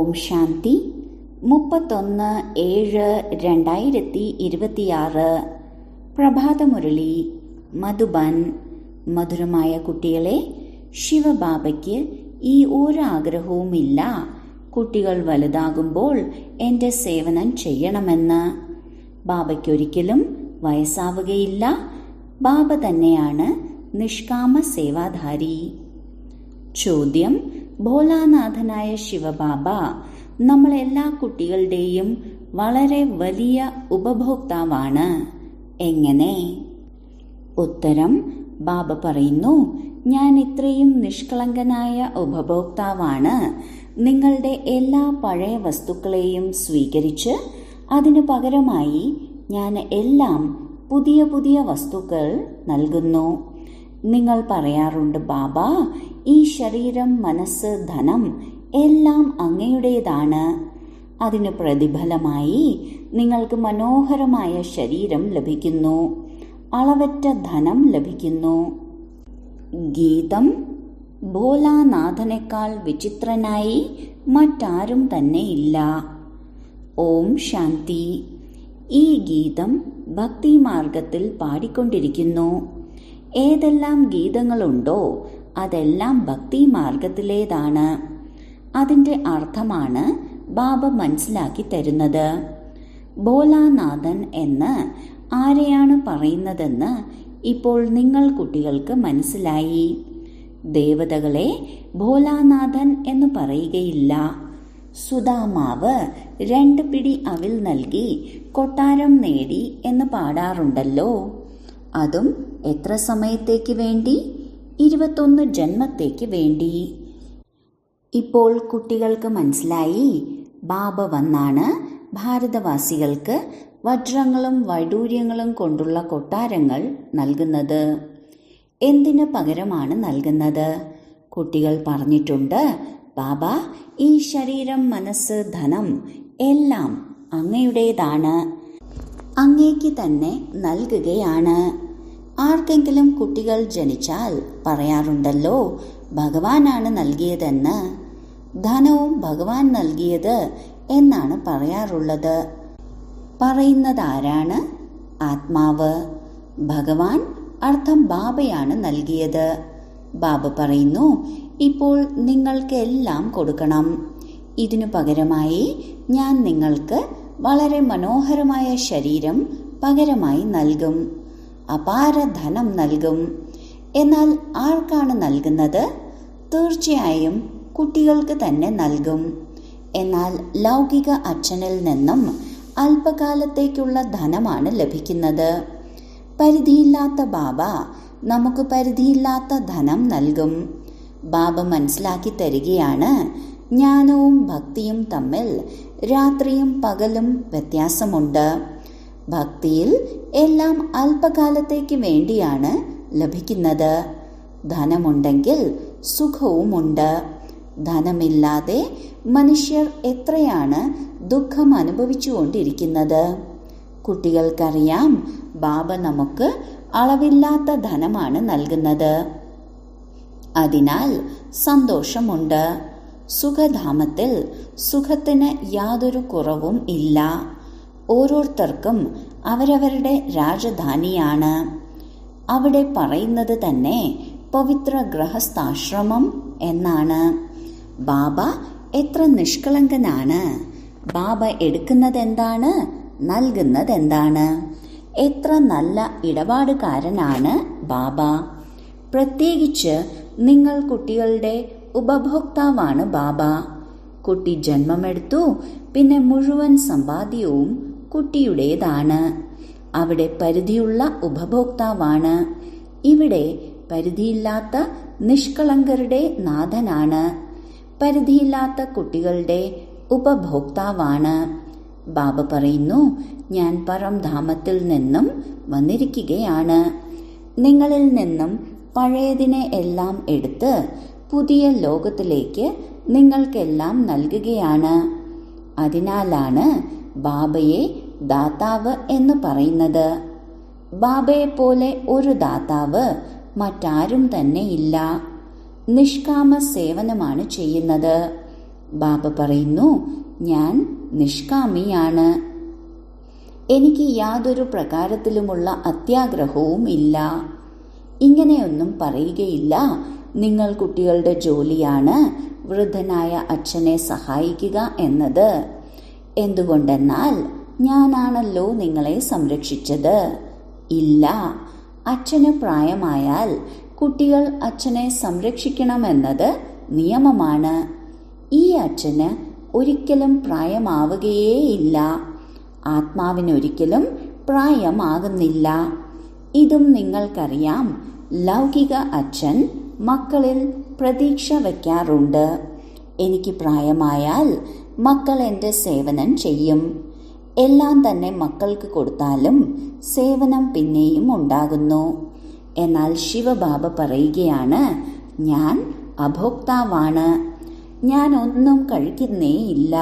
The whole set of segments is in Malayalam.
ഓം ശാന്തി. 31/7/2026 പ്രഭാതമുരളി മധുബൻ. മധുരമായ കുട്ടികളെ, ശിവബാബയ്ക്ക് ഈ ഒരു ആഗ്രഹവുമില്ല കുട്ടികൾ വലുതാകുമ്പോൾ എന്റെ സേവനം ചെയ്യണമെന്ന്. ബാബയ്ക്കൊരിക്കലും വയസ്സാവുകയില്ല. ബാബ തന്നെയാണ് നിഷ്കാമ സേവാധാരി. ചോദ്യം: ഭോലാനാഥനായ ശിവബാബ നമ്മളെല്ലാ കുട്ടികളുടെയും വളരെ വലിയ ഉപഭോക്താവാണ്. എങ്ങനെ? ഉത്തരം: ബാബ പറയുന്നു, ഞാൻ ഇത്രയും നിഷ്കളങ്കനായ ഉപഭോക്താവാണ്. നിങ്ങളുടെ എല്ലാ പഴയ വസ്തുക്കളെയും സ്വീകരിച്ച് അതിനു പകരമായി ഞാൻ എല്ലാം പുതിയ പുതിയ വസ്തുക്കൾ നൽകുന്നു. നിങ്ങൾ പറയാറുണ്ട്, ബാബ, ഈ ശരീരം, മനസ്സ്, ധനം എല്ലാം അങ്ങയുടേതാണ്. അതിന് പ്രതിഫലമായി നിങ്ങൾക്ക് മനോഹരമായ ശരീരം ലഭിക്കുന്നു, അളവറ്റ ധനം ലഭിക്കുന്നു. ഗീതം: ഭോലാനാഥനേക്കാൾ വിചിത്രനായി മറ്റാരും തന്നെ ഇല്ല. ഓം ശാന്തി. ഈ ഗീതം ഭക്തിമാർഗത്തിൽ പാടിക്കൊണ്ടിരിക്കുന്നു. ഏതെല്ലാം ഗീതങ്ങളുണ്ടോ അതെല്ലാം ഭക്തിമാർഗത്തിലേതാണ്. അതിന്റെ അർത്ഥമാണ് ബാബ മനസ്സിലാക്കി തരുന്നത്. ഭോലാനാഥൻ എന്ന് ആരെയാണ് പറയുന്നതെന്ന് ഇപ്പോൾ നിങ്ങൾ കുട്ടികൾക്ക് മനസ്സിലായി. ദേവതകളെ ഭോലാനാഥൻ എന്ന് പറയുകയില്ല. സുദാമാവ് 2 പിടി അവിൽ നൽകി കൊട്ടാരം നേടി എന്ന് പാടാറുണ്ടല്ലോ. അതും എത്ര സമയത്തേക്ക് വേണ്ടി? 21 ജന്മത്തേക്ക് വേണ്ടി. ഇപ്പോൾ കുട്ടികൾക്ക് മനസ്സിലായി, ബാബ വന്നാണ് ഭാരതവാസികൾക്ക് വജ്രങ്ങളും വൈഡൂര്യങ്ങളും കൊണ്ടുള്ള കൊട്ടാരങ്ങൾ നൽകുന്നത്. എന്തിനു പകരമാണ് നൽകുന്നത്? കുട്ടികൾ പറഞ്ഞിട്ടുണ്ട്, ബാബ, ഈ ശരീരം, മനസ്സ്, ധനം എല്ലാം അങ്ങയുടേതാണ്, അങ്ങേക്ക് തന്നെ നൽകുകയാണ്. ആർക്കെങ്കിലും കുട്ടികൾ ജനിച്ചാൽ പറയാറുണ്ടല്ലോ, ഭഗവാനാണ് നൽകിയതെന്ന്. ധനവും ഭഗവാൻ നൽകിയത് എന്നാണ് പറയാറുള്ളത്. പറയുന്നതാരാണ്? ആത്മാവ്. ഭഗവാൻ അർത്ഥം ബാബയാണ് നൽകിയത്. ബാബ പറയുന്നു, ഇപ്പോൾ നിങ്ങൾക്ക് എല്ലാം കൊടുക്കണം. ഇതിനു പകരമായി ഞാൻ നിങ്ങൾക്ക് വളരെ മനോഹരമായ ശരീരം പകരമായി നൽകും, അപാര ധനം നൽകും. എന്നാൽ ആർക്കാണ് നൽകുന്നത്? തീർച്ചയായും കുട്ടികൾക്ക് തന്നെ നൽകും. എന്നാൽ ലൗകിക അച്ഛനിൽ നിന്നും അല്പകാലത്തേക്കുള്ള ധനമാണ് ലഭിക്കുന്നത്. പരിധിയില്ലാത്ത ബാബ നമുക്ക് പരിധിയില്ലാത്ത ധനം നൽകും. ബാബ മനസ്സിലാക്കി തരികയാണ്, ജ്ഞാനവും ഭക്തിയും തമ്മിൽ രാത്രിയും പകലും വ്യത്യാസമുണ്ട്. ഭക്തിയിൽ എല്ലാം അല്പകാലത്തേക്ക് വേണ്ടിയാണ് ലഭിക്കുന്നത്. ധനമുണ്ടെങ്കിൽ സുഖവുമുണ്ട്. ധനമില്ലാതെ മനുഷ്യർ എത്രയാണ് ദുഃഖം അനുഭവിച്ചുകൊണ്ടിരിക്കുന്നത്. കുട്ടികൾക്കറിയാം, ബാബ നമുക്ക് അളവില്ലാത്ത ധനമാണ് നൽകുന്നത്. അതിനാൽ സന്തോഷമുണ്ട്. സുഖധാമത്തിൽ സുഖത്തിന് യാതൊരു കുറവും ഇല്ല. ഓരോരുത്തർക്കും അവരവരുടെ രാജധാനിയാണ്. അവിടെ പറയുന്നത് തന്നെ പവിത്ര ഗൃഹസ്ഥാശ്രമം എന്നാണ്. ബാബ എത്ര നിഷ്കളങ്കനാണ്. ബാബ എടുക്കുന്നതെന്താണ്, നൽകുന്നതെന്താണ്. എത്ര നല്ല ഇടപാടുകാരനാണ് ബാബ. പ്രത്യേകിച്ച് നിങ്ങൾ കുട്ടികളുടെ ഉപഭോക്താവാണ് ബാബ. കുട്ടി ജന്മമെടുത്തു, പിന്നെ മുഴുവൻ സമ്പാദ്യവും കുട്ടിയുടേതാണ്. അവിടെ പരിധിയുള്ള ഉപഭോക്താവാണ്. ഇവിടെ പരിധിയില്ലാത്ത നിഷ്കളങ്കരുടെ നാഥനാണ്. പരിധിയില്ലാത്ത കുട്ടികളുടെ ഉപഭോക്താവാണ്. ബാബ പറയുന്നു, ഞാൻ പരംധാമത്തിൽ നിന്നും വന്നിരിക്കുകയാണ്. നിങ്ങളിൽ നിന്നും പഴയതിനെ എല്ലാം എടുത്ത് പുതിയ ലോകത്തിലേക്ക് നിങ്ങൾക്കെല്ലാം നൽകുകയാണ്. അതിനാലാണ് ബാബയെ ദാതാവ് എന്ന് പറയുന്നത്. ബാബയെപ്പോലെ ഒരു ദാതാവ് മറ്റാരും തന്നെ ഇല്ല. നിഷ്കാമ സേവനമാണ് ചെയ്യുന്നത്. ബാബ പറയുന്നു, ഞാൻ നിഷ്കാമിയാണ്. എനിക്ക് യാതൊരു പ്രകാരത്തിലുമുള്ള അത്യാഗ്രഹവും ഇല്ല. ഇങ്ങനെയൊന്നും പറയുകയില്ല. നിങ്ങൾ കുട്ടികളുടെ ജോലിയാണ് വൃദ്ധനായ അച്ഛനെ സഹായിക്കുക എന്നത്. എന്തുകൊണ്ടെന്നാൽ ഞാനാണല്ലോ നിങ്ങളെ സംരക്ഷിച്ചത്. ഇല്ല, അച്ഛന് പ്രായമായാൽ കുട്ടികൾ അച്ഛനെ സംരക്ഷിക്കണമെന്നത് നിയമമാണ്. ഈ അച്ഛന് ഒരിക്കലും പ്രായമാവുകയേയില്ല. ആത്മാവിനൊരിക്കലും പ്രായമാകുന്നില്ല. ഇതും നിങ്ങൾക്കറിയാം. ലൗകിക അച്ഛൻ മക്കളിൽ പ്രതീക്ഷ വയ്ക്കാറുണ്ട്. എനിക്ക് പ്രായമായാൽ മക്കൾ എൻ്റെ സേവനം ചെയ്യും. എല്ലാം തന്നെ മക്കൾക്ക് കൊടുത്താലും സേവനം പിന്നെയും ഉണ്ടാകുന്നു. എന്നാൽ ശിവബാബ പറയുകയാണ്, ഞാൻ അഭോക്താവാണ്. ഞാൻ ഒന്നും കഴിക്കുന്നേയില്ല.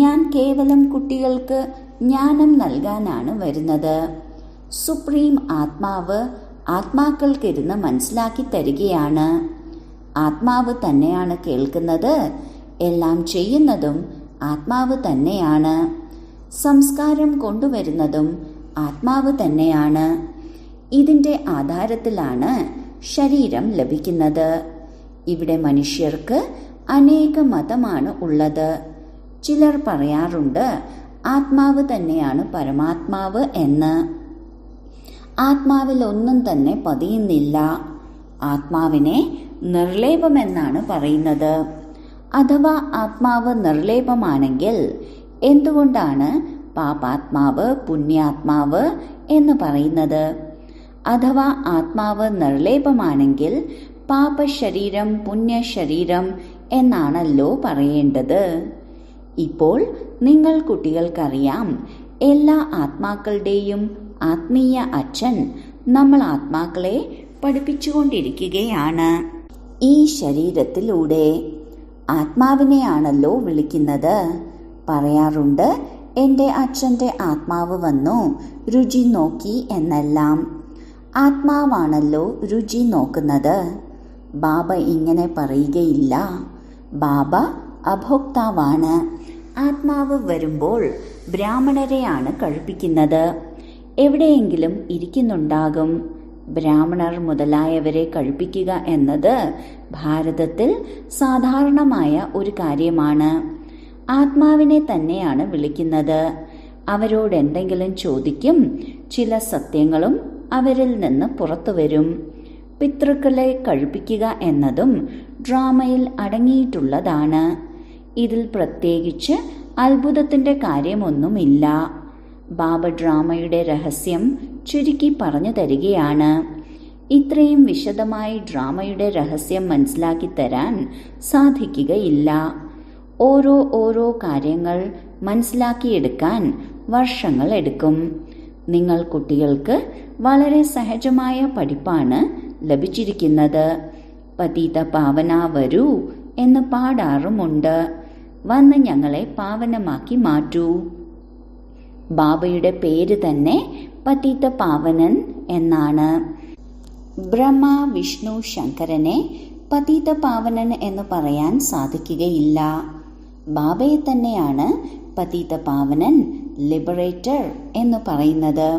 ഞാൻ കേവലം കുട്ടികൾക്ക് ജ്ഞാനം നൽകാനാണ് വരുന്നത്. സുപ്രീം ആത്മാവ് ആത്മാക്കൾക്കിരുന്ന് മനസ്സിലാക്കി തരികയാണ്. ആത്മാവ് തന്നെയാണ് കേൾക്കുന്നത്. എല്ലാം ചെയ്യുന്നതും ആത്മാവ് തന്നെയാണ്. സംസ്കാരം കൊണ്ടുവരുന്നതും ആത്മാവ് തന്നെയാണ്. ഇതിന്റെ ആധാരത്തിലാണ് ശരീരം ലഭിക്കുന്നത്. ഇവിടെ മനുഷ്യർക്ക് അനേക മതമാണ് ഉള്ളത്. ചിലർ പറയാറുണ്ട് ആത്മാവ് തന്നെയാണ് പരമാത്മാവ് എന്ന്. ആത്മാവിൽ ഒന്നും തന്നെ പതിയുന്നില്ല. ആത്മാവിനെ നിർലേപമെന്നാണ് പറയുന്നത്. അഥവാ ആത്മാവ് നിർലേപമാണെങ്കിൽ എന്തുകൊണ്ടാണ് പാപാത്മാവ്, പുണ്യാത്മാവ് എന്ന് പറയുന്നത്? അഥവാ ആത്മാവ് നിർലേപമാണെങ്കിൽ പാപശരീരം, പുണ്യശരീരം എന്നാണല്ലോ പറയേണ്ടത്. ഇപ്പോൾ നിങ്ങൾ കുട്ടികൾക്കറിയാം, എല്ലാ ആത്മാക്കളുടെയും ആത്മീയ അച്ഛൻ നമ്മൾ ആത്മാക്കളെ പഠിപ്പിച്ചുകൊണ്ടിരിക്കുകയാണ്. ഈ ശരീരത്തിലൂടെ ആത്മാവിനെയാണല്ലോ വിളിക്കുന്നത്. പറയാറുണ്ട്, എൻ്റെ അച്ഛൻ്റെ ആത്മാവ് വന്നു രുചി നോക്കി എന്നെല്ലാം. ആത്മാവാണല്ലോ രുചി നോക്കുന്നത്. ബാബ ഇങ്ങനെ പറയുകയില്ല. ബാബ അഭോക്താവാണ്. ആത്മാവ് വരുമ്പോൾ ബ്രാഹ്മണരെയാണ് കഴിപ്പിക്കുന്നത്. എവിടെയെങ്കിലും ഇരിക്കുന്നുണ്ടാകും. ബ്രാഹ്മണർ മുതലായവരെ കഴിപ്പിക്കുക എന്നത് ഭാരതത്തിൽ സാധാരണമായ ഒരു കാര്യമാണ്. ആത്മാവിനെ തന്നെയാണ് വിളിക്കുന്നത്. അവരോട് എന്തെങ്കിലും ചോദിക്കും. ചില സത്യങ്ങളും അവരിൽ നിന്ന് പുറത്തു വരും. പിതൃക്കളെ കഴിപ്പിക്കുക എന്നതും ഡ്രാമയിൽ അടങ്ങിയിട്ടുള്ളതാണ്. ഇതിൽ പ്രത്യേകിച്ച് അത്ഭുതത്തിന്റെ കാര്യമൊന്നുമില്ല. ബാബ ഡ്രാമയുടെ രഹസ്യം ചുരുക്കി പറഞ്ഞു തരികയാണ്. ഇത്രയും വിശദമായി ഡ്രാമയുടെ രഹസ്യം മനസ്സിലാക്കി തരാൻ സാധിക്കുകയില്ല. ഓരോ കാര്യങ്ങൾ മനസ്സിലാക്കിയെടുക്കാൻ വർഷങ്ങൾ എടുക്കും. നിങ്ങൾ കുട്ടികൾക്ക് വളരെ സഹജമായ പഠിപ്പാണ് ലഭിച്ചിരിക്കുന്നത്. പതിത പാവന വരൂ എന്ന് പാടാറുമുണ്ട്. വന്ന് ഞങ്ങളെ പാവനമാക്കി മാറ്റൂ. ബാബയുടെ പേര് തന്നെ പതിത പാവനൻ എന്നാണ്. ബ്രഹ്മ, വിഷ്ണു, ശങ്കരനെ പതിത പാവനൻ എന്ന് പറയാൻ സാധിക്കുകയില്ല. ബാബയെ തന്നെയാണ് പതിത പാവനൻ, ലിബറേറ്റർ എന്ന് പറയുന്നത്.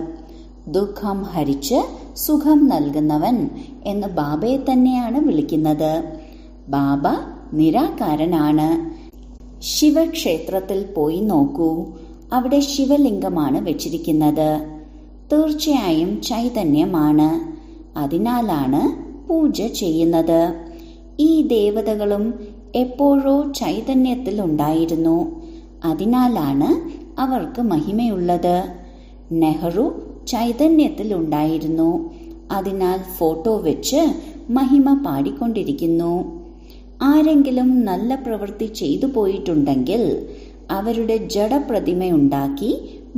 ദുഃഖം ഹരിച്ച് സുഖം നൽകുന്നവൻ എന്ന് ബാബയെ തന്നെയാണ് വിളിക്കുന്നത്. ബാബ നിരാകാരനാണ്. ശിവക്ഷേത്രത്തിൽ പോയി നോക്കൂ. അവിടെ ശിവലിംഗമാണ് വെച്ചിരിക്കുന്നത്. തീർച്ചയായും ചൈതന്യമാണ്. അതിനാലാണ് പൂജ ചെയ്യുന്നത്. ഈ ദേവതകളും എപ്പോഴോ ചൈതന്യത്തിൽ ഉണ്ടായിരുന്നു. അതിനാലാണ് അവർക്ക് മഹിമയുള്ളത്. നെഹ്റു ചൈതന്യത്തിൽ ഉണ്ടായിരുന്നു. അതിനാൽ ഫോട്ടോ വെച്ച് മഹിമ പാടിക്കൊണ്ടിരിക്കുന്നു. ആരെങ്കിലും നല്ല പ്രവൃത്തി ചെയ്തു പോയിട്ടുണ്ടെങ്കിൽ അവരുടെ ജഡപ്രതിമയുണ്ടാക്കി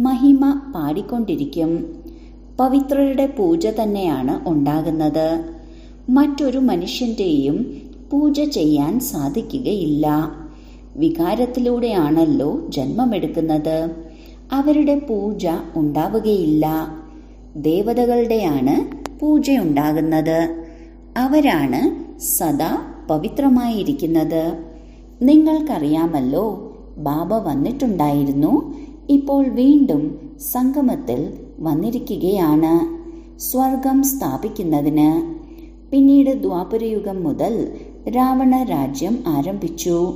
മഹിമ പാടിക്കൊണ്ടിരിക്കും. പവിത്രരുടെ പൂജ തന്നെയാണ് ഉണ്ടാകുന്നത്. മറ്റൊരു മനുഷ്യന്റെയും പൂജ ചെയ്യാൻ സാധിക്കുകയില്ല. വികാരത്തിലൂടെയാണല്ലോ ജന്മമെടുക്കുന്നത്. അവരുടെ പൂജ ഉണ്ടാവുകയില്ല. ദേവതകളുടെയാണ് പൂജയുണ്ടാകുന്നത്. അവരാണ് സദാ പവിത്രമായിരിക്കുന്നത്. നിങ്ങൾക്കറിയാമല്ലോ, ബാബ വന്നിട്ടുണ്ടായിരുന്നു. ഇപ്പോൾ വീണ്ടും സംഗമത്തിൽ വന്നിരിക്കുകയാണ് സ്വർഗം സ്ഥാപിക്കുന്നതിന്. പിന്നീട് ദ്വാപരയുഗം മുതൽ രാവണ രാജ്യം ആരംഭിച്ചു.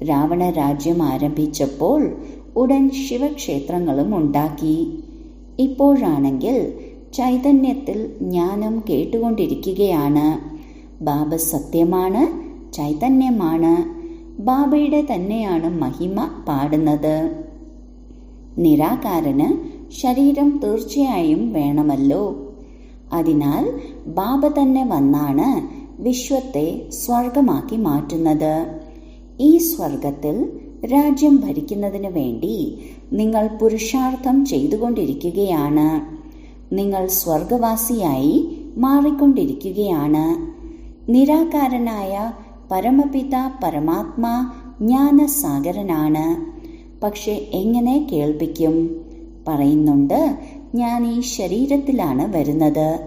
രാവണ രാജ്യം ആരംഭിച്ചപ്പോൾ ഉടൻ ശിവക്ഷേത്രങ്ങളും ഉണ്ടാക്കി. ഇപ്പോഴാണെങ്കിൽ ചൈതന്യത്തിൽ ജ്ഞാനം കേട്ടുകൊണ്ടിരിക്കുകയാണ്. ബാബ സത്യമാണ്, ചൈതന്യമാണ്. ബാബയുടെ തന്നെയാണ് മഹിമ പാടുന്നത്. നിരാകാരന് ശരീരം തീർച്ചയായും വേണമല്ലോ. അതിനാൽ ബാബ തന്നെ വന്നാണ് വിശ്വത്തെ സ്വർഗമാക്കി മാറ്റുന്നത്. ഈ സ്വർഗത്തിൽ രാജ്യം ഭരിക്കുന്നതിന് വേണ്ടി നിങ്ങൾ പുരുഷാർത്ഥം ചെയ്തുകൊണ്ടിരിക്കുകയാണ്. നിങ്ങൾ സ്വർഗവാസിയായി മാറിക്കൊണ്ടിരിക്കുകയാണ്. നിരാകാരനായ പരമപിത പരമാത്മാ ജ്ഞാനസാഗരനാണ്. പക്ഷെ എങ്ങനെ കേൾപ്പിക്കും? പറയുന്നുണ്ട്, ഞാൻ ഈ ശരീരത്തിലാണ് വരുന്നത്.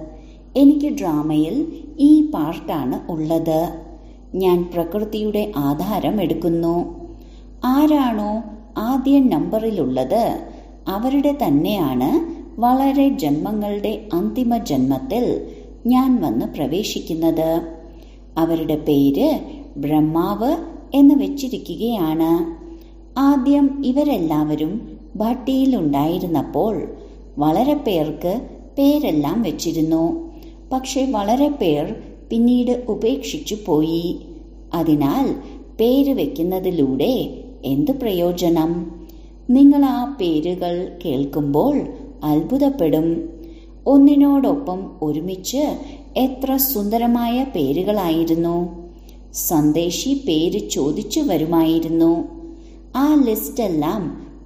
എനിക്ക് ഡ്രാമയിൽ ഈ പാർട്ടാണ് ഉള്ളത്. ഞാൻ പ്രകൃതിയുടെ ആധാരം എടുക്കുന്നു. ആരാണോ ആദ്യ നമ്പറിലുള്ളത് അവരുടെ തന്നെയാണ് വളരെ ജന്മങ്ങളുടെ അന്തിമ ജന്മത്തിൽ ഞാൻ വന്ന് പ്രവേശിക്കുന്നത്. അവരുടെ പേര് ബ്രഹ്മാവ് എന്ന് വെച്ചിരിക്കുകയാണ്. ആദ്യം ഇവരെല്ലാവരും ഭട്ടിയിലുണ്ടായിരുന്നപ്പോൾ വളരെ പേർക്ക് പേരെല്ലാം വെച്ചിരുന്നു. പക്ഷെ വളരെ പേർ പിന്നീട് ഉപേക്ഷിച്ചു പോയി. അതിനാൽ പേര് വെക്കുന്നതിലൂടെ എന്ത് പ്രയോജനം? നിങ്ങൾ ആ പേരുകൾ കേൾക്കുമ്പോൾ അത്ഭുതപ്പെടും. ഒന്നിനോടൊപ്പം ഒരുമിച്ച് എത്ര സുന്ദരമായ പേരുകളായിരുന്നു. സന്ദേശി പേര് ചോദിച്ചു വരുമായിരുന്നു. ആ ലിസ്റ്റെല്ലാം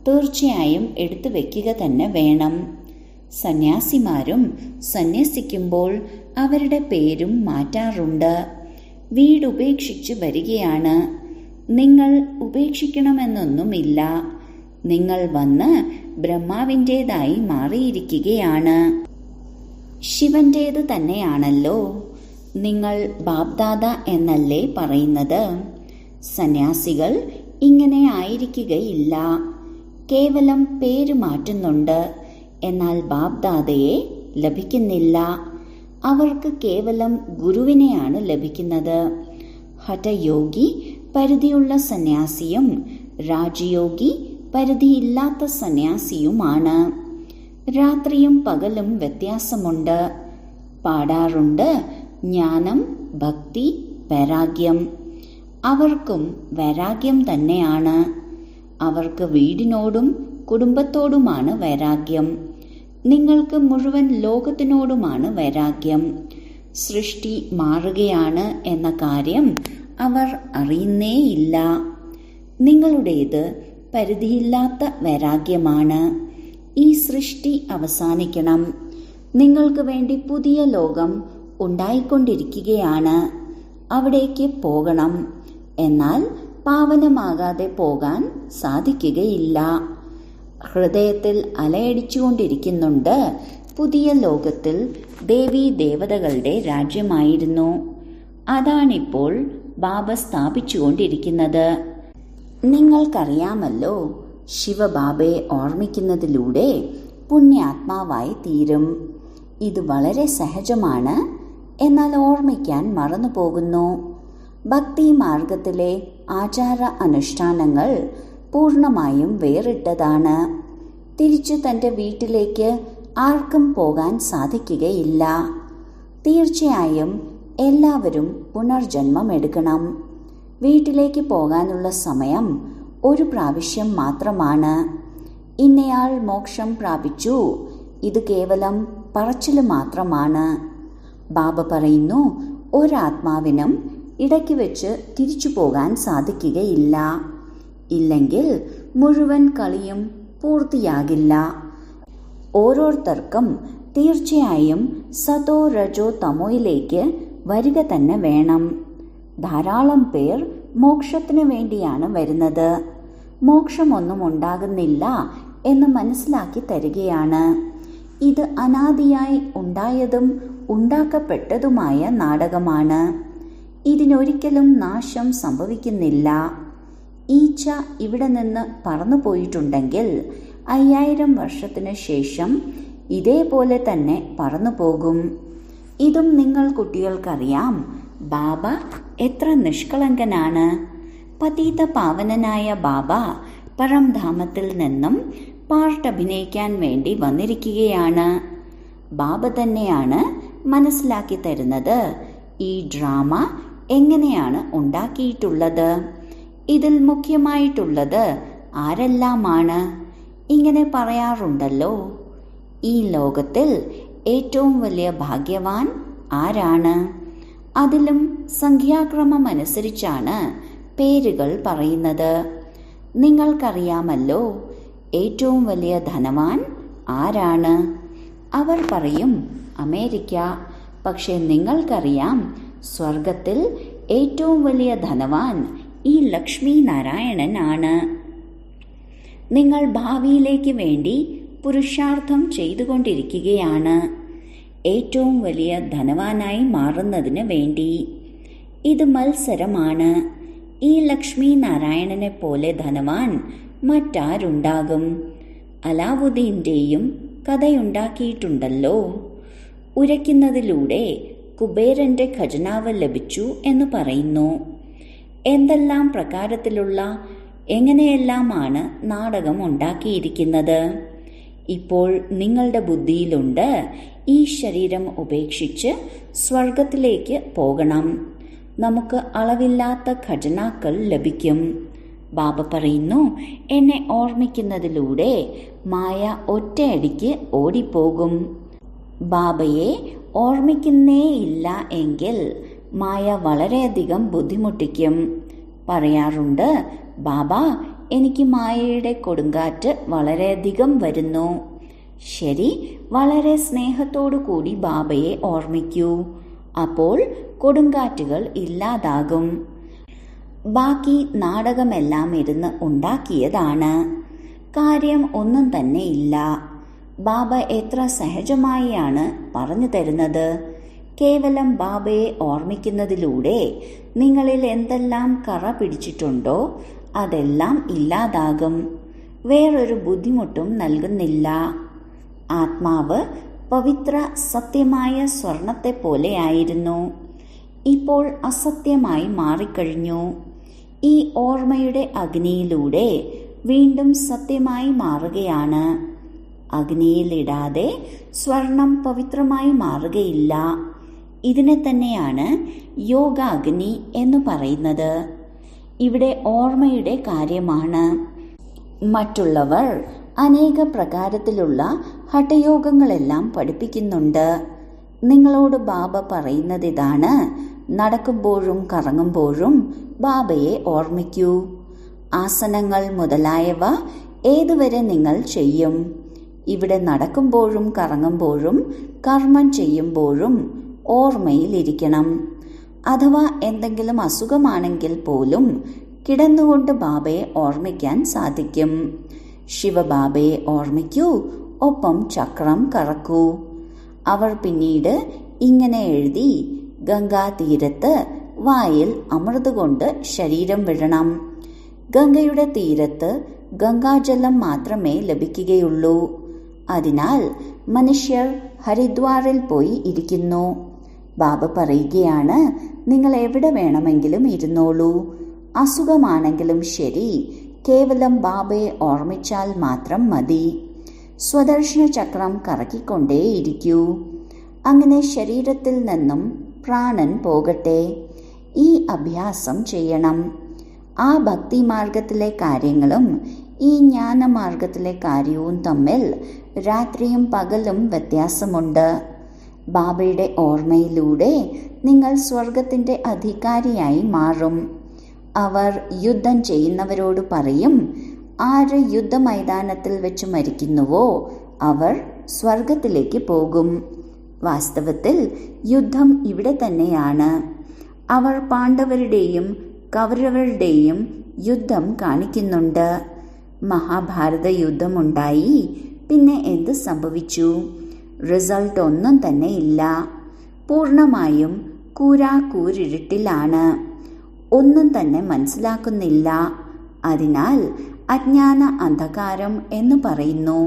തീർച്ചയായും എടുത്തു വെക്കുക തന്നെ വേണം. സന്യാസിമാരും സന്യസിക്കുമ്പോൾ അവരുടെ പേരും മാറ്റാറുണ്ട്. വീടുപേക്ഷിച്ച് വരികയാണ്. നിങ്ങൾ ഉപേക്ഷിക്കണമെന്നൊന്നുമില്ല. നിങ്ങൾ വന്ന് ബ്രഹ്മാവിൻ്റെതായി മാറിയിരിക്കുകയാണ്. ശിവന്റേത് തന്നെയാണല്ലോ. നിങ്ങൾ ബാബ്ദാദ എന്നല്ലേ പറയുന്നത്? സന്യാസികൾ ഇങ്ങനെ ആയിരിക്കുകയില്ല. കേവലം പേര് മാറ്റുന്നുണ്ട്. എന്നാൽ ബാബ്ദാദയെ ലഭിക്കുന്നില്ല. അവർക്ക് കേവലം ഗുരുവിനെയാണ് ലഭിക്കുന്നത്. ഹഠയോഗി പരിധിയുള്ള സന്യാസിയും രാജയോഗി പരിധിയില്ലാത്ത സന്യാസിയുമാണ്. രാത്രിയും പകലും വ്യത്യാസമുണ്ട്. പാടാറുണ്ട് ജ്ഞാനം, ഭക്തി, വൈരാഗ്യം. അവർക്കും വൈരാഗ്യം തന്നെയാണ്. അവർക്ക് വീടിനോടും കുടുംബത്തോടുമാണ് വൈരാഗ്യം. നിങ്ങൾക്ക് മുഴുവൻ ലോകത്തിനോടുമാണ് വൈരാഗ്യം. സൃഷ്ടി മാറുകയാണ് എന്ന കാര്യം അവർ അറിയുന്നേയില്ല. നിങ്ങളുടേത് പരിധിയില്ലാത്ത വൈരാഗ്യമാണ്. ഈ സൃഷ്ടി അവസാനിക്കണം. നിങ്ങൾക്ക് വേണ്ടി പുതിയ ലോകം ഉണ്ടായിക്കൊണ്ടിരിക്കുകയാണ്. അവിടേക്ക് പോകണം. എന്നാൽ പാവനമാകാതെ പോകാൻ സാധിക്കുകയില്ല. ഹൃദയത്തിൽ അലയടിച്ചുകൊണ്ടിരിക്കുന്നുണ്ട്. പുതിയ ലോകത്തിൽ ദേവീ ദേവതകളുടെ രാജ്യമായിരുന്നു. അതാണിപ്പോൾ ബാബ സ്ഥാപിച്ചുകൊണ്ടിരിക്കുന്നത്. നിങ്ങൾക്കറിയാമല്ലോ, ശിവബാബയെ ഓർമ്മിക്കുന്നതിലൂടെ പുണ്യാത്മാവായി തീരും. ഇത് വളരെ സഹജമാണ്. എന്നാൽ ഓർമ്മിക്കാൻ മറന്നുപോകുന്നു. ഭക്തി മാർഗത്തിലെ ആചാര അനുഷ്ഠാനങ്ങൾ പൂർണ്ണമായും വേറിട്ടതാണ്. തിരിച്ചു തൻ്റെ വീട്ടിലേക്ക് ആർക്കും പോകാൻ സാധിക്കുകയില്ല. തീർച്ചയായും എല്ലാവരും പുനർജന്മം എടുക്കണം. വീട്ടിലേക്ക് പോകാനുള്ള സമയം ഒരു പ്രാവശ്യം മാത്രമാണ്. ഇന്നയാൾ മോക്ഷം പ്രാപിച്ചു. ഇത് കേവലം പറച്ചില് മാത്രമാണ്. ബാബ പറയുന്നു, ഒരാത്മാവിനും ഇടയ്ക്ക് വെച്ച് തിരിച്ചു പോകാൻ സാധിക്കുകയില്ല. ഇല്ലെങ്കിൽ മുഴുവൻ കളിയും പൂർത്തിയാകില്ല. ഓരോരുത്തർക്കും തീർച്ചയായും സതോ രജോ തമോയിലേക്ക് വരിക തന്നെ വേണം. ധാരാളം പേർ മോക്ഷത്തിനു വേണ്ടിയാണ് വരുന്നത്. മോക്ഷമൊന്നും ഉണ്ടാകുന്നില്ല എന്ന് മനസ്സിലാക്കി തരികയാണ്. ഇത് അനാദിയായി ഉണ്ടായതും ഉണ്ടാക്കപ്പെട്ടതുമായ നാടകമാണ്. ഇതിനൊരിക്കലും നാശം സംഭവിക്കുന്നില്ല. ഈച്ച ഇവിടെ നിന്ന് പറന്നു പോയിട്ടുണ്ടെങ്കിൽ 5000 വർഷത്തിന് ശേഷം ഇതേപോലെ തന്നെ പറന്നു പോകും. ഇതും നിങ്ങൾ കുട്ടികൾക്കറിയാം. ബാബ എത്ര നിഷ്കളങ്കനാണ്. പതീത പാവനനായ ബാബ പരംധാമത്തിൽ നിന്നും പാർട്ട് അഭിനയിക്കാൻ വേണ്ടി വന്നിരിക്കുകയാണ്. ബാബ തന്നെയാണ് മനസ്സിലാക്കി തരുന്നത് ഈ ഡ്രാമ എങ്ങനെയാണ് ഉണ്ടാക്കിയിട്ടുള്ളത്. ഇതിൽ മുഖ്യമായിട്ടുള്ളത് ആരെല്ലാമാണ്? ഇങ്ങനെ പറയാറുണ്ടല്ലോ, ഈ ലോകത്തിൽ ഏറ്റവും വലിയ ഭാഗ്യവാൻ ആരാണ്? അതിലും സംഖ്യാക്രമം അനുസരിച്ചാണ് പേരുകൾ പറയുന്നത്. നിങ്ങൾക്കറിയാമല്ലോ ഏറ്റവും വലിയ ധനവാൻ ആരാണ്? അവർ പറയും അമേരിക്ക. പക്ഷെ നിങ്ങൾക്കറിയാം സ്വർഗത്തിൽ ഏറ്റവും വലിയ ധനവാൻ ഈ ലക്ഷ്മി നാരായണൻ ആണ്. നിങ്ങൾ ഭാവിയിലേക്ക് വേണ്ടി പുരുഷാർത്ഥം ചെയ്തുകൊണ്ടിരിക്കുകയാണ്, ഏറ്റവും വലിയ ധനവാനായി മാറുന്നതിന് വേണ്ടി. ഇത് മത്സരമാണ്. ഈ ലക്ഷ്മി നാരായണനെ പോലെ ധനവാൻ മറ്റാരുണ്ടാകും? അലാവുദ്ദീന്റെയും കഥയുണ്ടാക്കിയിട്ടുണ്ടല്ലോ. ഉരയ്ക്കുന്നതിലൂടെ കുബേരന്റെ ഖജനാവ് ലഭിച്ചു എന്ന് പറയുന്നു. എന്തെല്ലാം പ്രകാരത്തിലുള്ള എങ്ങനെയെല്ലാമാണ് നാടകം ഉണ്ടാക്കിയിരിക്കുന്നത്. ഇപ്പോൾ നിങ്ങളുടെ ബുദ്ധിയിലുണ്ട് ഈ ശരീരം ഉപേക്ഷിച്ച് സ്വർഗത്തിലേക്ക് പോകണം, നമുക്ക് അളവില്ലാത്ത ഖജനാക്കൾ ലഭിക്കും. ബാബ പറയുന്നു, എന്നെ ഓർമ്മിക്കുന്നതിലൂടെ മായ ഒറ്റയടിക്ക് ഓടിപ്പോകും. ബാബയെ ഓർമ്മിക്കുന്നേയില്ല എങ്കിൽ മായ വളരെയധികം ബുദ്ധിമുട്ടിക്കും. പറയാറുണ്ട്, ബാബ എനിക്ക് മായയുടെ കൊടുങ്കാറ്റ് വളരെയധികം വരുന്നു. ശരി, വളരെ സ്നേഹത്തോടു കൂടി ബാബയെ ഓർമ്മിക്കൂ. അപ്പോൾ കൊടുങ്കാറ്റുകൾ ഇല്ലാതാകും. ബാക്കി നാടകമെല്ലാം ഇരുന്ന് ഉണ്ടാക്കിയതാണ്. കാര്യം ഒന്നും തന്നെ ഇല്ല. ബാബ എത്ര സഹജമായാണ് പറഞ്ഞു തരുന്നത്. കേവലം ബാബയെ ഓർമ്മിക്കുന്നതിലൂടെ നിങ്ങളിൽ എന്തെല്ലാം കറ പിടിച്ചിട്ടുണ്ടോ അതെല്ലാം ഇല്ലാതാകും. വേറൊരു ബുദ്ധിമുട്ടും നൽകുന്നില്ല. ആത്മാവ് പവിത്ര സത്യമായ സ്വർണത്തെ പോലെയായിരുന്നു. ഇപ്പോൾ അസത്യമായി മാറിക്കഴിഞ്ഞു. ഈ ഓർമ്മയുടെ അഗ്നിയിലൂടെ വീണ്ടും സത്യമായി മാറുകയാണ്. അഗ്നിയിലിടാതെ സ്വർണം പവിത്രമായി മാറുകയില്ല. ഇതിനെ തന്നെയാണ് യോഗ അഗ്നി എന്ന് പറയുന്നത്. ഇവിടെ ഓർമ്മയുടെ കാര്യമാണ്. മറ്റുള്ളവർ അനേക പ്രകാരത്തിലുള്ള ഹഠയോഗങ്ങളെല്ലാം പഠിപ്പിക്കുന്നുണ്ട്. നിങ്ങളോട് ബാബ പറയുന്നത് ഇതാണ്, നടക്കുമ്പോഴും കറങ്ങുമ്പോഴും ബാബയെ ഓർമ്മിക്കൂ. ആസനങ്ങൾ മുതലായവ ഏതുവരെ നിങ്ങൾ ചെയ്യും? ഇവിടെ നടക്കുമ്പോഴും കറങ്ങുമ്പോഴും കർമ്മം ചെയ്യുമ്പോഴും ഓർമ്മയിലിരിക്കണം. അഥവാ എന്തെങ്കിലും അസുഖമാണെങ്കിൽ പോലും കിടന്നുകൊണ്ട് ബാബയെ ഓർമ്മിക്കാൻ സാധിക്കും. ശിവബാബയെ ഓർമ്മിക്കൂ, ഒപ്പം ചക്രം കറക്കൂ. അവർ പിന്നീട് ഇങ്ങനെ എഴുതി, ഗംഗാതീരത്ത് വായിൽ അമൃത് കൊണ്ട് ശരീരം വിടണം. ഗംഗയുടെ തീരത്ത് ഗംഗാജലം മാത്രമേ ലഭിക്കുകയുള്ളൂ. അതിനാൽ മനുഷ്യർ ഹരിദ്വാറിൽ പോയി ഇരിക്കുന്നു. ബാബ പറയുകയാണ്, നിങ്ങൾ എവിടെ വേണമെങ്കിലും ഇരുന്നോളൂ. അസുഖമാണെങ്കിലും ശരി, കേവലം ബാബയെ ഓർമ്മിച്ചാൽ മാത്രം മതി. സ്വദർശന ചക്രം കറക്കിക്കൊണ്ടേയിരിക്കൂ. അങ്ങനെ ശരീരത്തിൽ നിന്നും പ്രാണൻ പോകട്ടെ. ഈ അഭ്യാസം ചെയ്യണം. ആ ഭക്തിമാർഗത്തിലെ കാര്യങ്ങളും ഈ ജ്ഞാനമാർഗത്തിലെ കാര്യവും തമ്മിൽ രാത്രിയും പകലും വ്യത്യാസമുണ്ട്. ബാബയുടെ ഓർമ്മയിലൂടെ നിങ്ങൾ സ്വർഗത്തിന്റെ അധികാരിയായി മാറും. അവർ യുദ്ധം ചെയ്യുന്നവരോട് പറയും, ആര് യുദ്ധമൈതാനത്തിൽ വെച്ച് മരിക്കുന്നുവോ അവർ സ്വർഗത്തിലേക്ക് പോകും. വാസ്തവത്തിൽ യുദ്ധം ഇവിടെ തന്നെയാണ്. അവർ പാണ്ഡവരുടെയും കൗരവരുടെയും യുദ്ധം കാണിക്കുന്നുണ്ട്. മഹാഭാരത യുദ്ധമുണ്ടായി. പിന്നെ എന്ത് സംഭവിച്ചു? റിസൾട്ട് ഒന്നും തന്നെ ഇല്ല. പൂർണ്ണമായും കൂരാക്കൂരിരുട്ടിലാണ്. ഒന്നും തന്നെ മനസ്സിലാക്കുന്നില്ല. അതിനാൽ അജ്ഞാന അന്ധകാരം എന്ന് പറയുന്നു.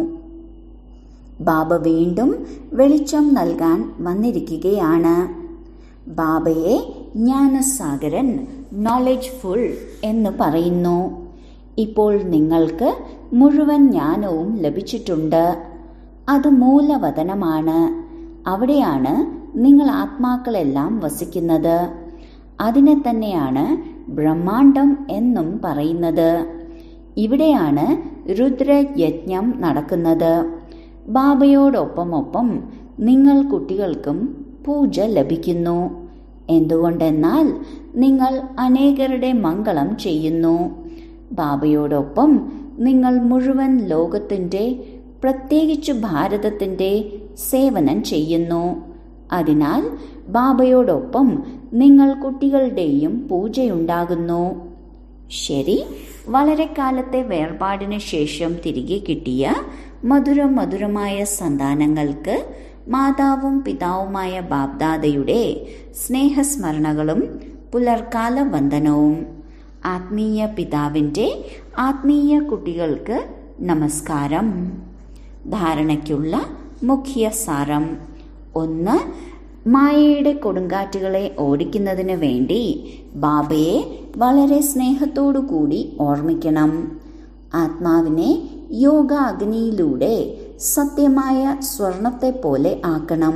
ബാബ വീണ്ടും വെളിച്ചം നൽകാൻ വന്നിരിക്കുകയാണ്. ബാബയെ ജ്ഞാനസാഗരൻ, നോളജ് ഫുൾ എന്ന് പറയുന്നു. ഇപ്പോൾ നിങ്ങൾക്ക് മുഴുവൻ ജ്ഞാനവും ലഭിച്ചിട്ടുണ്ട്. അത് മൂലവതനമാണ്. അവിടെയാണ് നിങ്ങൾ ആത്മാക്കളെല്ലാം വസിക്കുന്നത്. അതിനെ തന്നെയാണ് ബ്രഹ്മാണ്ടം എന്നും പറയുന്നത്. ഇവിടെയാണ് രുദ്രയജ്ഞം നടക്കുന്നത്. ബാബയോടൊപ്പമൊപ്പം നിങ്ങൾ കുട്ടികൾക്കും പൂജ ലഭിക്കുന്നു. എന്തുകൊണ്ടെന്നാൽ നിങ്ങൾ അനേകരുടെ മംഗളം ചെയ്യുന്നു. ബാബയോടൊപ്പം നിങ്ങൾ മുഴുവൻ ലോകത്തിൻ്റെ, പ്രത്യേകിച്ച് ഭാരതത്തിൻ്റെ സേവനം ചെയ്യുന്നു. അതിനാൽ ബാബയോടൊപ്പം നിങ്ങൾ കുട്ടികളുടെയും പൂജയുണ്ടാകുന്നു. ശരി, വളരെ കാലത്തെ വേർപാടിന് ശേഷം തിരികെ കിട്ടിയ മധുരമായ സന്താനങ്ങൾക്ക് മാതാവും പിതാവുമായ ബാബ്ദാദയുടെ സ്നേഹസ്മരണകളും പുലർക്കാല വന്ദനവും. ആത്മീയ പിതാവിൻ്റെ ആത്മീയ കുട്ടികൾക്ക് നമസ്കാരം. ധാരണയ്ക്കുള്ള മുഖ്യ സാരം: 1. മായയുടെ കൊടുങ്കാറ്റുകളെ ഓടിക്കുന്നതിന് വേണ്ടി ബാബയെ വളരെ സ്നേഹത്തോടു കൂടി ഓർമ്മിക്കണം. ആത്മാവിനെ യോഗ അഗ്നിയിലൂടെ സത്യമായ സ്വർണത്തെ പോലെ ആക്കണം.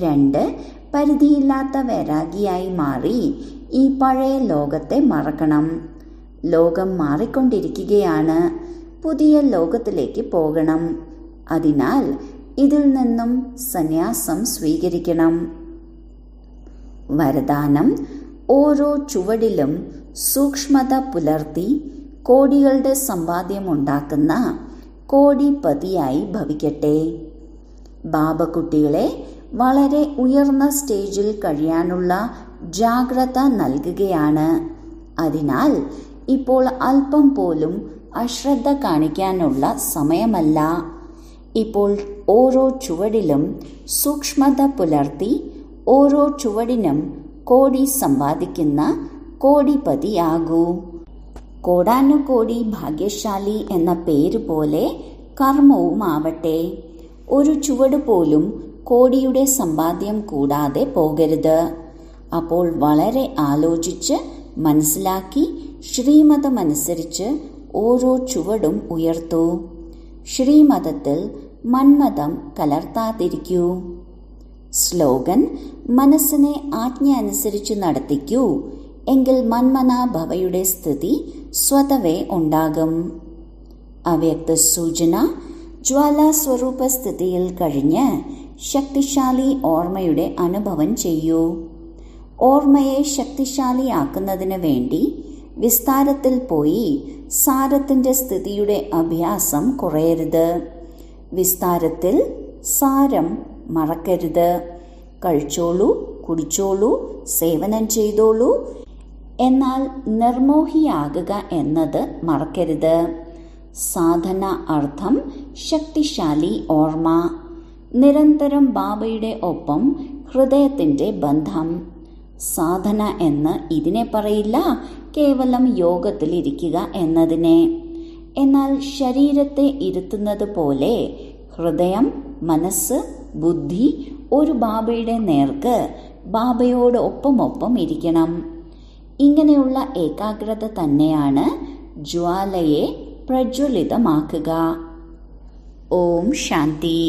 2. പരിധിയില്ലാത്ത വൈരാഗിയായി മാറി ഈ പഴയ ലോകത്തെ മറക്കണം. ലോകം മാറിക്കൊണ്ടിരിക്കുകയാണ്. പുതിയ ലോകത്തിലേക്ക് പോകണം. അതിനാൽ ഇതിൽ നിന്നും സന്യാസം സ്വീകരിക്കണം. വരദാനം: ഓരോ ചുവടിലും സൂക്ഷ്മത പുലർത്തി കോടികളുടെ സമ്പാദ്യമുണ്ടാക്കുന്ന കോടിപതിയായി ഭവിക്കട്ടെ. ബാബ കുട്ടികളെ വളരെ ഉയർന്ന സ്റ്റേജിൽ കഴിയാനുള്ള ജാഗ്രത നൽകുകയാണ്. അതിനാൽ ഇപ്പോൾ അല്പം പോലും അശ്രദ്ധ കാണിക്കാനുള്ള സമയമല്ല. ഇപ്പോൾ ഓരോ ചുവടിലും സൂക്ഷ്മത പുലർത്തി ഓരോ ചുവടിനും കോടി സമ്പാദിക്കുന്ന കോടിപതിയാകൂ. കോടാനുകോടി ഭാഗ്യശാലി എന്ന പേര് പോലെ കർമ്മവുമാവട്ടെ. ഒരു ചുവട് പോലും കോടിയുടെ സമ്പാദ്യം കൂടാതെ പോകരുത്. അപ്പോൾ വളരെ ആലോചിച്ച് മനസ്സിലാക്കി ശ്രീമതമനുസരിച്ച് ഓരോ ചുവടും ഉയർത്തൂ. ശ്രീമതത്തിൽ മന്മതം കലർത്താതിരിക്കൂ. സ്ലോഗൻ: മനസ്സിനെ ആജ്ഞ അനുസരിച്ച് നടത്തിക്കൂ, എങ്കിൽ മന്മനാഭവയുടെ സ്ഥിതി സ്വതവേ ഉണ്ടാകും. അവ്യക്ത സൂചന: ജ്വാലാസ്വരൂപ സ്ഥിതിയിൽ കഴിഞ്ഞ് ശക്തിശാലി ഓർമ്മയുടെ അനുഭവം ചെയ്യൂ. ഓർമ്മയെ ശക്തിശാലിയാക്കുന്നതിന് വേണ്ടി വിസ്താരത്തിൽ പോയി സാരത്തിൻ്റെ സ്ഥിതിയുടെ അഭ്യാസം കുറയരുത്. വിസ്താരത്തിൽ സാരം മറക്കരുത്. കഴിച്ചോളൂ, കുടിച്ചോളൂ, സേവനം ചെയ്തോളൂ, എന്നാൽ നിർമോഹിയാകുക എന്നത് മറക്കരുത്. സാധന അർത്ഥം ശക്തിശാലി ഓർമ്മ. നിരന്തരം ബാബയുടെ ഒപ്പം ഹൃദയത്തിൻ്റെ ബന്ധം. സാധന എന്ന് ഇതിനെ പറയില്ല, കേവലം യോഗത്തിലിരിക്കുക എന്നതിനെ. എന്നാൽ ശരീരത്തെ ഇരുത്തുന്നത് പോലെ ഹൃദയം, മനസ്സ്, ബുദ്ധി ഒരു ബാബയുടെ നേർക്ക് ബാബയോട് ഒപ്പം ഇരിക്കണം. ഇങ്ങനെയുള്ള ഏകാഗ്രത തന്നെയാണ് ജ്വാലയെ പ്രജ്വലിതമാക്കുക. ഓം ശാന്തി.